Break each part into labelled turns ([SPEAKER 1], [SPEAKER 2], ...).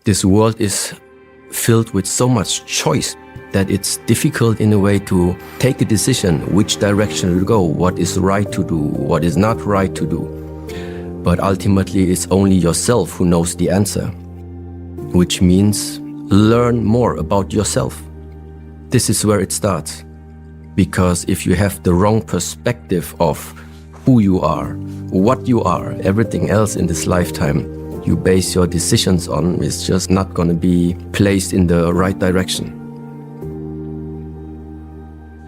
[SPEAKER 1] This world is filled with so much choice that it's difficult in a way to take a decision which direction to go, what is right to do, what is not right to do. But ultimately, it's only yourself who knows the answer, which means learn more about yourself. This is where it starts. Because if you have the wrong perspective of who you are, what you are, everything else in this lifetime you base your decisions on is just not going to be placed in the right direction.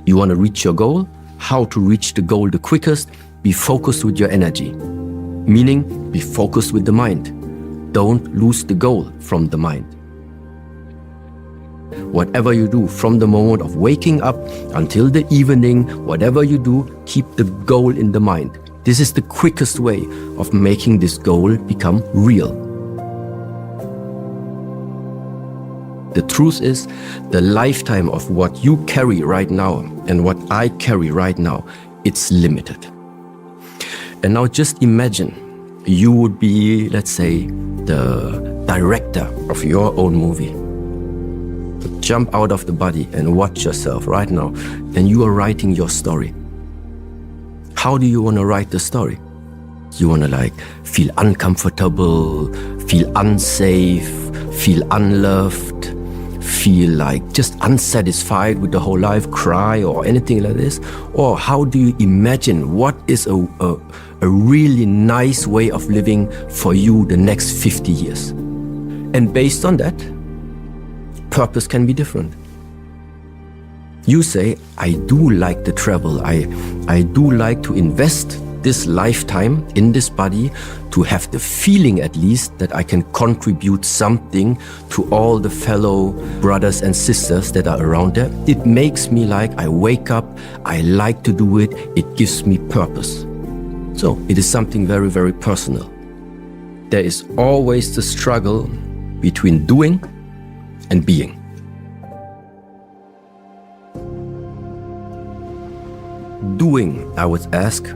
[SPEAKER 1] You want to reach your goal? How to reach the goal the quickest? Be focused with your energy. Meaning, be focused with the mind. Don't lose the goal from the mind. Whatever you do from the moment of waking up until the evening, whatever you do, keep the goal in the mind. This is the quickest way of making this goal become real. The truth is, the lifetime of what you carry right now and what I carry right now, it's limited. And now just imagine you would be, let's say, the director of your own movie. Jump out of the body and watch yourself right now, and you are writing your story. How do you want to write the story? You want to feel uncomfortable, feel unsafe, feel unloved, feel just unsatisfied with the whole life, cry or anything like this? Or how do you imagine what is a really nice way of living for you the next 50 years? And based on that, purpose can be different. You say, I do like to travel. I do like to invest this lifetime in this body to have the feeling at least that I can contribute something to all the fellow brothers and sisters that are around there. It makes me I wake up, I like to do it, it gives me purpose. So it is something very, very personal. There is always the struggle between doing and being. Doing, I would ask,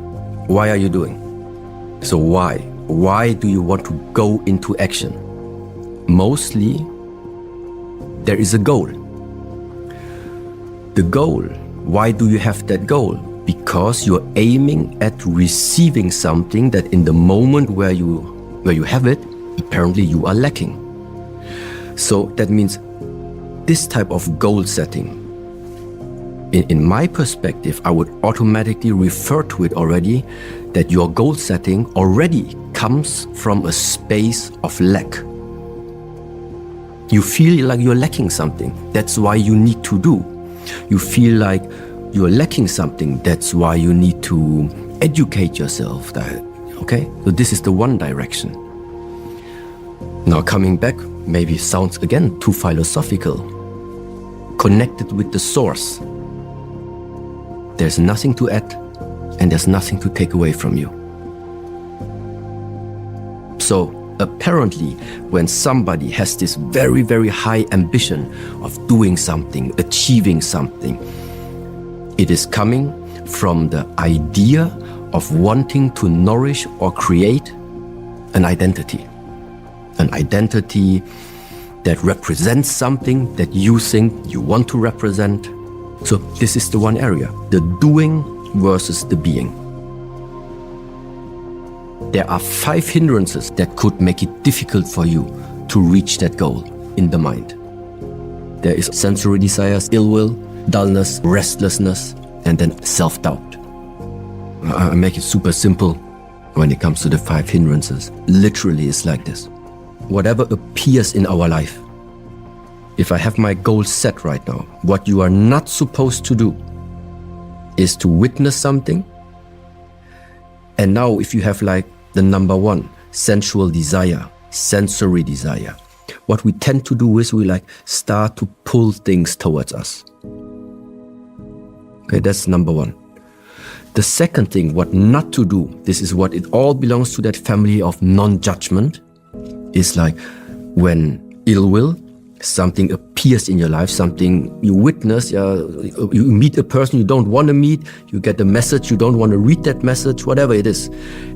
[SPEAKER 1] why are you doing? So why? Why do you want to go into action? Mostly, there is a goal. The goal, why do you have that goal? Because you're aiming at receiving something that in the moment where you have it, apparently you are lacking. So that means this type of goal setting, in my perspective, I would automatically refer to it already that your goal setting already comes from a space of lack. You feel like you're lacking something. That's why you need to do. You feel like you're lacking something. That's why you need to educate yourself. Okay? So this is the one direction. Now coming back, maybe sounds again too philosophical. Connected with the source. There's nothing to add and there's nothing to take away from you. So apparently, when somebody has this very, very high ambition of doing something, achieving something, it is coming from the idea of wanting to nourish or create an identity. An identity that represents something that you think you want to represent. So this is the one area, the doing versus the being. There are 5 hindrances that could make it difficult for you to reach that goal in the mind. There is sensory desires, ill will, dullness, restlessness, and then self-doubt. I make it super simple when it comes to the 5 hindrances. Literally, it's like this. Whatever appears in our life, if I have my goal set right now, what you are not supposed to do is to witness something. And now if you have the number 1, sensual desire, sensory desire, what we tend to do is we start to pull things towards us. Okay, that's number 1. The second thing, what not to do, this is what it all belongs to, that family of non-judgment, is when ill will, something appears in your life, something you witness, you meet a person you don't want to meet, you get a message, you don't want to read that message, whatever it is,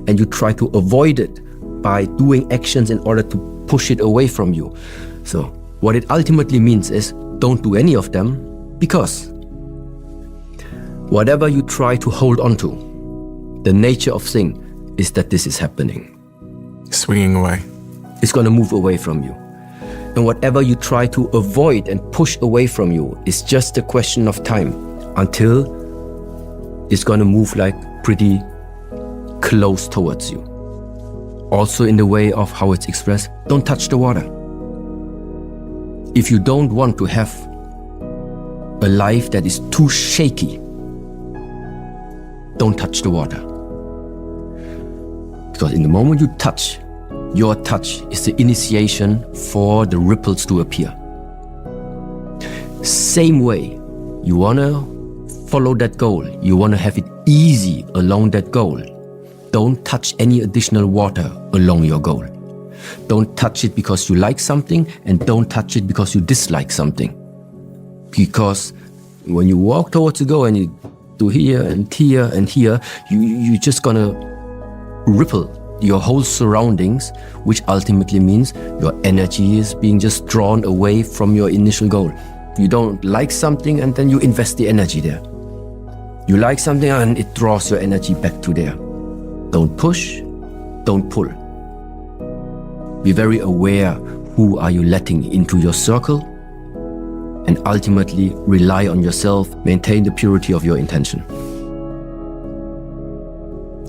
[SPEAKER 1] and you try to avoid it by doing actions in order to push it away from you. So what it ultimately means is don't do any of them, because whatever you try to hold on to, the nature of thing is that this is happening.
[SPEAKER 2] Swinging away.
[SPEAKER 1] It's going to move away from you. And whatever you try to avoid and push away from you is just a question of time until it's going to move like pretty close towards you. Also in the way of how it's expressed, don't touch the water. If you don't want to have a life that is too shaky, don't touch the water. Because in the moment you touch, your touch is the initiation for the ripples to appear. Same way, you want to follow that goal. You want to have it easy along that goal. Don't touch any additional water along your goal. Don't touch it because you like something, and don't touch it because you dislike something. Because when you walk towards the goal and you do here and here and here, you're just gonna ripple your whole surroundings, which ultimately means your energy is being just drawn away from your initial goal. You don't like something and then you invest the energy there. You like something and it draws your energy back to there. Don't push, don't pull. Be very aware who are you letting into your circle, and ultimately rely on yourself, maintain the purity of your intention.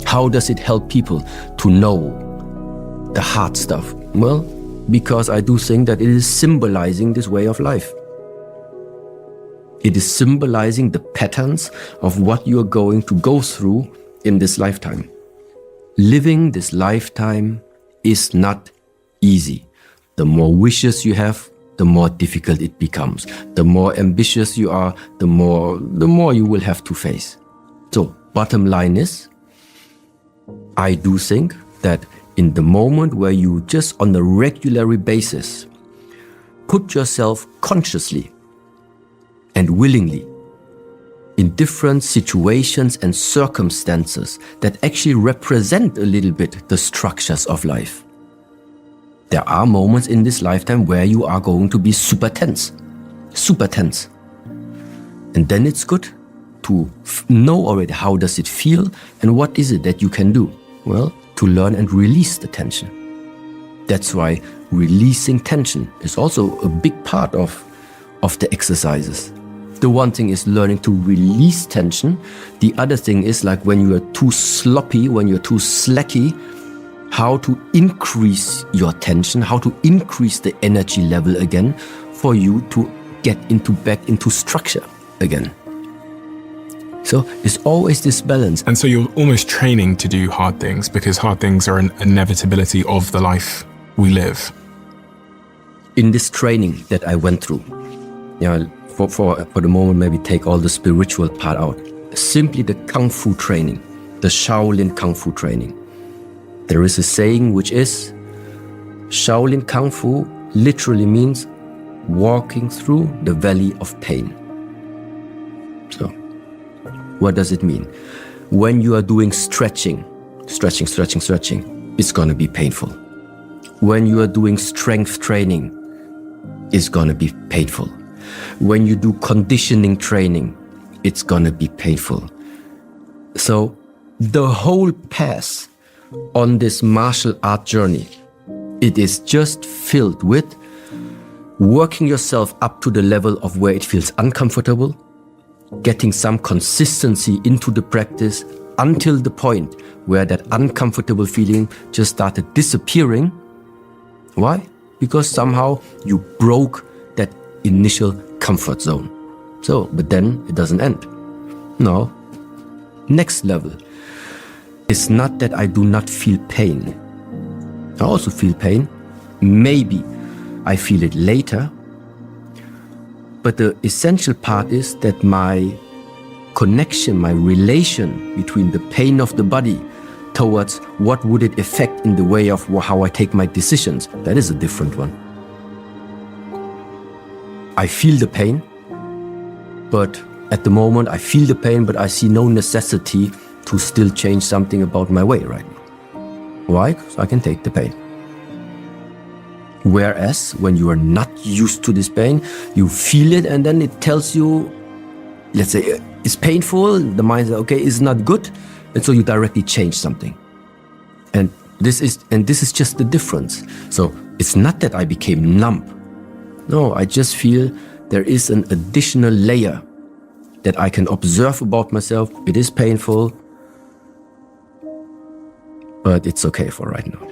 [SPEAKER 1] How does it help people to know the hard stuff? Well, because I do think that it is symbolizing this way of life. It is symbolizing the patterns of what you are going to go through in this lifetime. Living this lifetime is not easy. The more wishes you have, the more difficult it becomes. The more ambitious you are, the more you will have to face. So, bottom line is, I do think that in the moment where you just on a regular basis put yourself consciously and willingly in different situations and circumstances that actually represent a little bit the structures of life. There are moments in this lifetime where you are going to be super tense. And then it's good to know already how does it feel and what is it that you can do. Well, to learn and release the tension. That's why releasing tension is also a big part of the exercises. The one thing is learning to release tension. The other thing is like when you are too sloppy, when you're too slacky, how to increase your tension, how to increase the energy level again for you to get back into structure again. So it's always this balance.
[SPEAKER 2] And so you're almost training to do hard things because hard things are an inevitability of the life we live.
[SPEAKER 1] In this training that I went through, for the moment, maybe take all the spiritual part out. Simply the Kung Fu training, the Shaolin Kung Fu training. There is a saying which is, Shaolin Kung Fu literally means walking through the valley of pain. So, what does it mean? When you are doing stretching, it's going to be painful. When you are doing strength training, it's going to be painful. When you do conditioning training, it's going to be painful. So the whole path on this martial art journey, it is just filled with working yourself up to the level of where it feels uncomfortable, getting some consistency into the practice until the point where that uncomfortable feeling just started disappearing. Why? Because somehow you broke that initial comfort zone. So, but then it doesn't end. No. Next level. It's not that I do not feel pain. I also feel pain. Maybe I feel it later. But the essential part is that my connection, my relation between the pain of the body towards what would it affect in the way of how I take my decisions, that is a different one. I feel the pain, but at the moment I feel the pain, but I see no necessity to still change something about my way right now. Why? Because I can take the pain. Whereas when you are not used to this pain, you feel it and then it tells you, let's say it's painful, the mind says, okay, it's not good. And so you directly change something. And this is just the difference. So it's not that I became numb. No, I just feel there is an additional layer that I can observe about myself. It is painful, but it's okay for right now.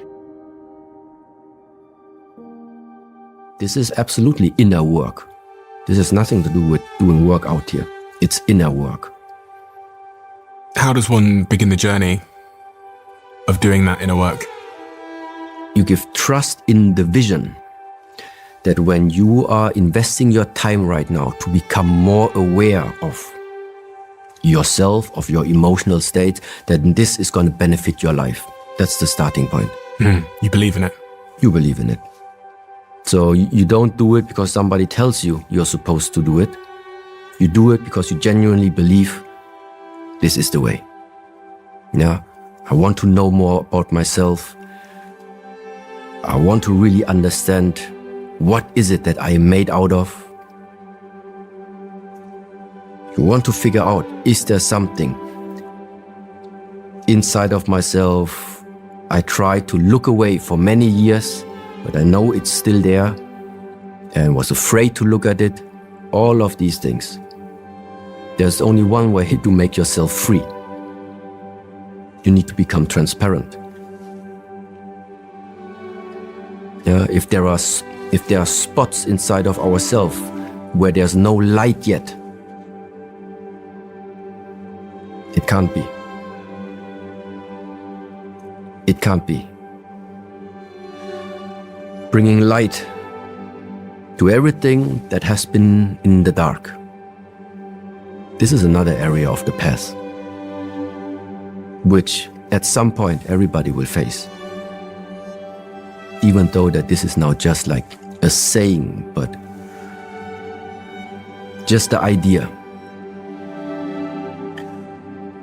[SPEAKER 1] This is absolutely inner work. This has nothing to do with doing work out here. It's inner work.
[SPEAKER 2] How does one begin the journey of doing that inner work?
[SPEAKER 1] You give trust in the vision that when you are investing your time right now to become more aware of yourself, of your emotional state, that this is going to benefit your life. That's the starting point.
[SPEAKER 2] You believe in it.
[SPEAKER 1] You believe in it. So you don't do it because somebody tells you you're supposed to do it. You do it because you genuinely believe this is the way. Yeah, I want to know more about myself. I want to really understand what is it that I am made out of. You want to figure out, is there something inside of myself I tried to look away for many years, but I know it's still there and was afraid to look at it. All of these things. There's only one way to make yourself free. You need to become transparent. Yeah, if there are spots inside of ourselves where there's no light yet, it can't be. It can't be. Bringing light to everything that has been in the dark. This is another area of the path, which at some point everybody will face. Even though that this is now just like a saying, but just the idea.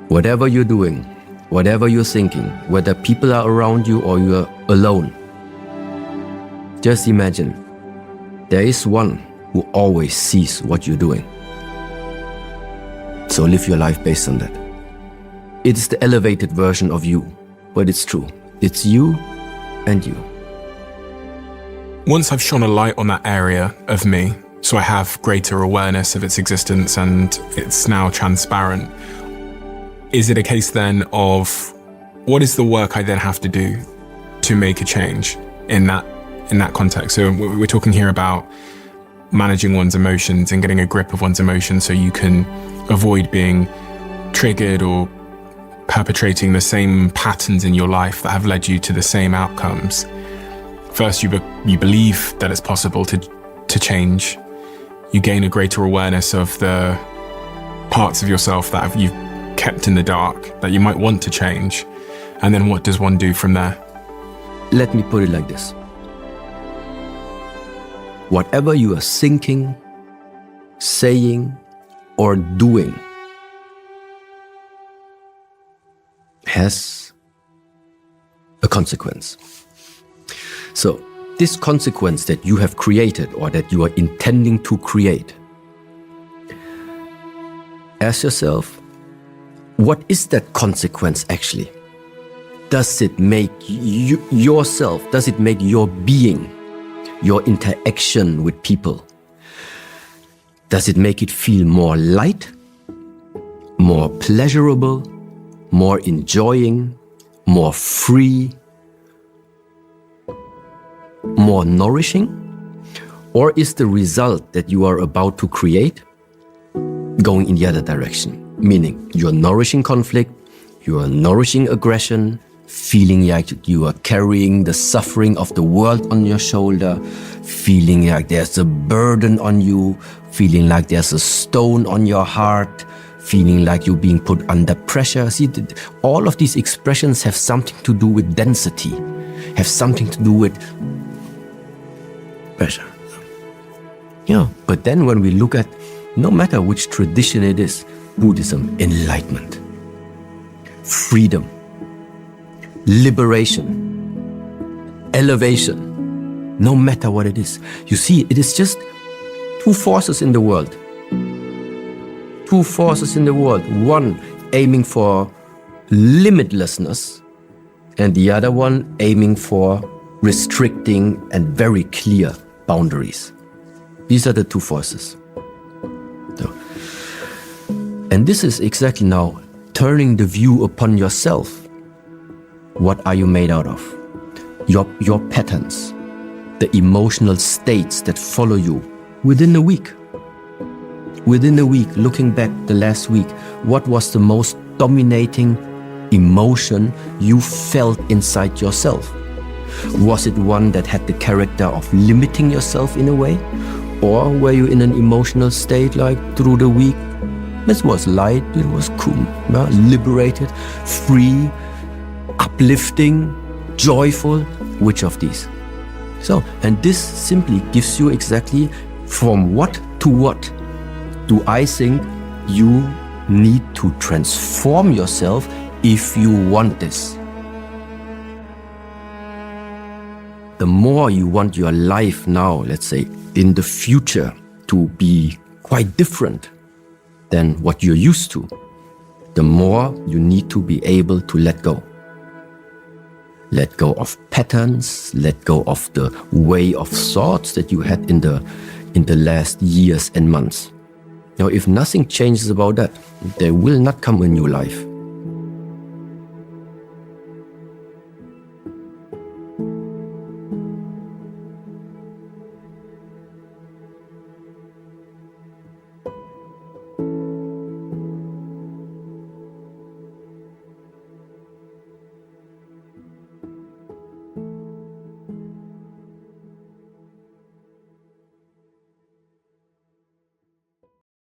[SPEAKER 1] Whatever you're doing, whatever you're thinking, whether people are around you or you're alone, just imagine there is one who always sees what you're doing. So live your life based on that. It's the elevated version of you, but it's true. It's you and you.
[SPEAKER 2] Once I've shone a light on that area of me, so I have greater awareness of its existence and it's now transparent, is it a case then of what is the work I then have to do to make a change in that context? So we're talking here about managing one's emotions and getting a grip of one's emotions so you can avoid being triggered or perpetrating the same patterns in your life that have led you to the same outcomes. First, you believe that it's possible to change. You gain a greater awareness of the parts of yourself that you've kept in the dark that you might want to change. And then what does one do from there?
[SPEAKER 1] Let me put it like this. Whatever you are thinking, saying, or doing has a consequence. So this consequence that you have created or that you are intending to create, ask yourself, what is that consequence actually? Does it make yourself, does it make your being, your interaction with people, does it make it feel more light, more pleasurable, more enjoying, more free, more nourishing? Or is the result that you are about to create going in the other direction? Meaning you're nourishing conflict, you are nourishing aggression, feeling like you are carrying the suffering of the world on your shoulder, feeling like there's a burden on you, feeling like there's a stone on your heart, feeling like you're being put under pressure. See, all of these expressions have something to do with density, have something to do with pressure. Yeah, but then when we look at, no matter which tradition it is, Buddhism, enlightenment, freedom, liberation, elevation, no matter what it is. You see, it is just two forces in the world. Two forces in the world. One aiming for limitlessness, and the other one aiming for restricting and very clear boundaries. These are the two forces. So, and this is exactly now turning the view upon yourself. What are you made out of? Your patterns, the emotional states that follow you within a week. Within a week, looking back the last week, what was the most dominating emotion you felt inside yourself? Was it one that had the character of limiting yourself in a way? Or were you in an emotional state like through the week? It was light, it was cool, liberated, free, uplifting, joyful. Which of these? So, and this simply gives you exactly from what to what do I think you need to transform yourself if you want this. The more you want your life now, let's say, in the future to be quite different than what you're used to, the more you need to be able to let go. Let go of patterns, let go of the way of thoughts that you had in the last years and months. Now, if nothing changes about that, there will not come a new life.